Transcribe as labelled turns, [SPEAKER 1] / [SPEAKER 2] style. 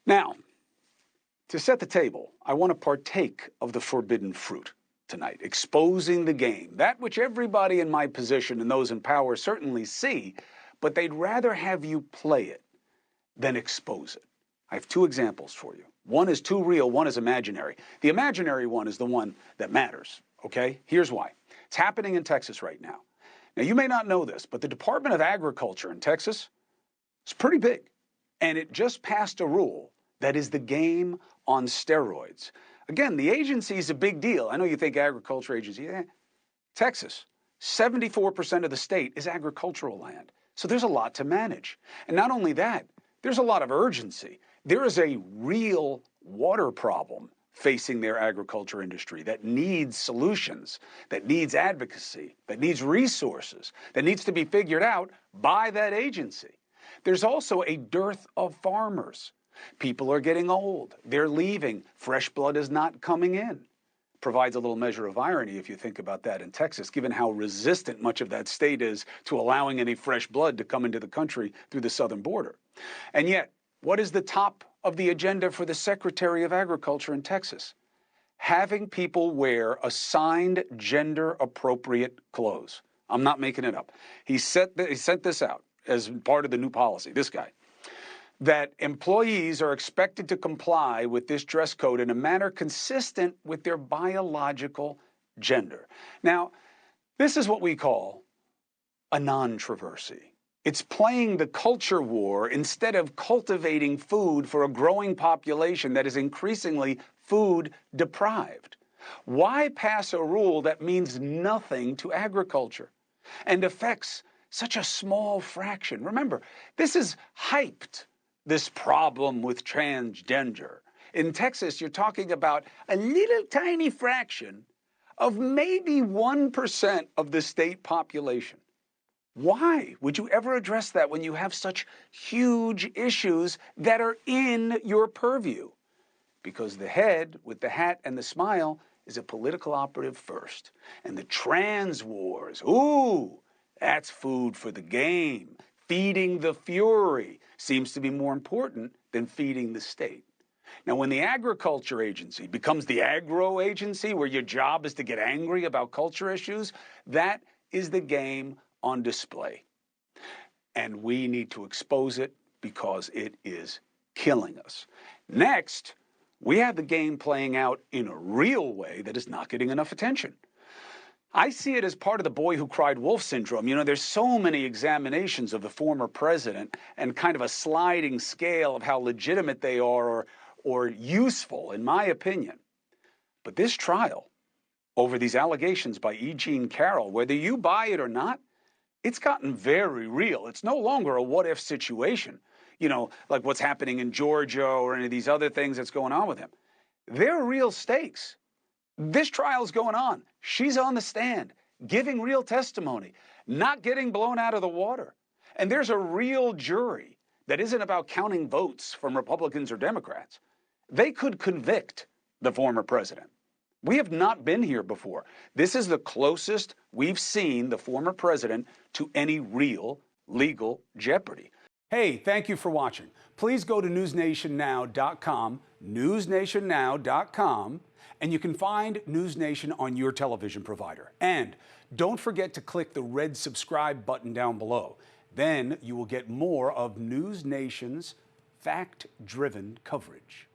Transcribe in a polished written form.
[SPEAKER 1] Now, to set the table, I want to partake of the forbidden fruit tonight, exposing the game, that which everybody in my position and those in power certainly see, but they'd rather have you play it than expose it. I have two examples for you. One is too real, one is imaginary. The imaginary one is the one that matters, okay? Here's why. It's happening in Texas right now. Now, you may not know this, but the Department of Agriculture in Texas is pretty big, and it just passed a rule that is the game on steroids. Again, the agency is a big deal. I know you think agriculture agency, Texas, 74% of the state is agricultural land. So there's a lot to manage. And not only that, there's a lot of urgency. There is a real water problem facing their agriculture industry that needs solutions, that needs advocacy, that needs resources, that needs to be figured out by that agency. There's also a dearth of farmers. People are getting old. They're leaving. Fresh blood is not coming in. Provides a little measure of irony if you think about that in Texas, given how resistant much of that state is to allowing any fresh blood to come into the country through the southern border. And yet, what is the top of the agenda for the Secretary of Agriculture in Texas? Having people wear assigned gender-appropriate clothes. I'm not making it up. He sent this out as part of the new policy, this guy, that employees are expected to comply with this dress code in a manner consistent with their biological gender. Now, this is what we call a non-controversy. It's playing the culture war instead of cultivating food for a growing population that is increasingly food deprived. Why pass a rule that means nothing to agriculture and affects such a small fraction? Remember, this is hyped, this problem with transgender. In Texas, you're talking about a little tiny fraction of maybe 1% of the state population. Why would you ever address that when you have such huge issues that are in your purview? Because the head with the hat and the smile is a political operative first. And the trans wars, ooh, that's food for the game. Feeding the fury seems to be more important than feeding the state. Now, when the agriculture agency becomes the agro agency, where your job is to get angry about culture issues, that is the game on display. And we need to expose it because it is killing us. Next, we have the game playing out in a real way that is not getting enough attention. I see it as part of the boy who cried wolf syndrome. You know, there's so many examinations of the former president and kind of a sliding scale of how legitimate they are or useful, in my opinion. But this trial over these allegations by E. Jean Carroll, whether you buy it or not, it's gotten very real. It's no longer a what-if situation, you know, like what's happening in Georgia or any of these other things that's going on with him. They're real stakes. This trial's going on. She's on the stand, giving real testimony, not getting blown out of the water. And there's a real jury that isn't about counting votes from Republicans or Democrats. They could convict the former president. We have not been here before. This is the closest we've seen the former president to any real legal jeopardy. Hey, thank you for watching. Please go to newsnationnow.com, newsnationnow.com, and you can find NewsNation on your television provider. And don't forget to click the red subscribe button down below. Then you will get more of NewsNation's fact-driven coverage.